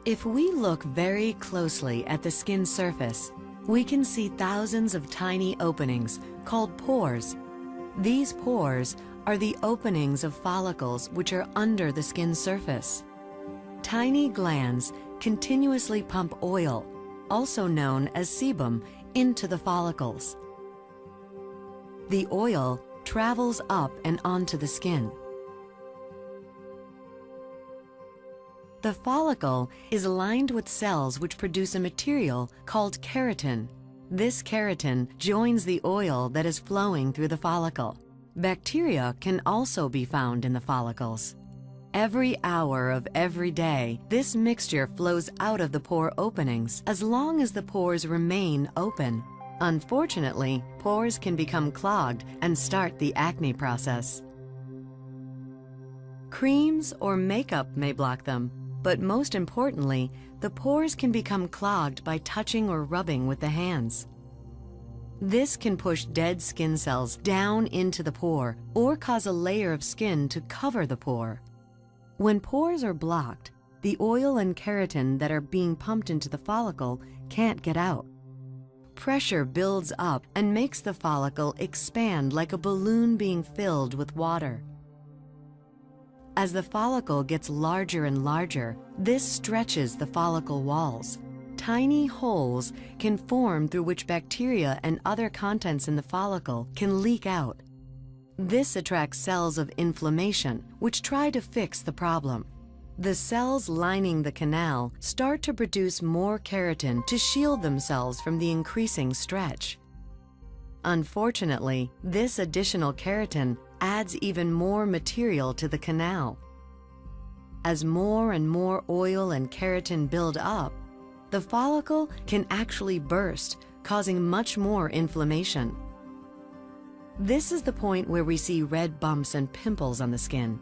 If we look very closely at the skin surface, we can see thousands of tiny openings called pores. These pores are the openings of follicles which are under the skin surface. Tiny glands continuously pump oil, also known as sebum, into the follicles. The oil travels up and onto the skin. The follicle is lined with cells which produce a material called keratin. This keratin joins the oil that is flowing through the follicle. Bacteria can also be found in the follicles. Every hour of every day, this mixture flows out of the pore openings as long as the pores remain open. Unfortunately, pores can become clogged and start the acne process. Creams or makeup may block them, but most importantly, the pores can become clogged by touching or rubbing with the hands. This can push dead skin cells down into the pore or cause a layer of skin to cover the pore. When pores are blocked, the oil and keratin that are being pumped into the follicle can't get out. Pressure builds up and makes the follicle expand like a balloon being filled with water. As the follicle gets larger and larger, this stretches the follicle walls. Tiny holes can form through which bacteria and other contents in the follicle can leak out. This attracts cells of inflammation, which try to fix the problem. The cells lining the canal start to produce more keratin to shield themselves from the increasing stretch. Unfortunately, this additional keratin adds even more material to the canal. As more and more oil and keratin build up, the follicle can actually burst, causing much more inflammation. This is the point where we see red bumps and pimples on the skin.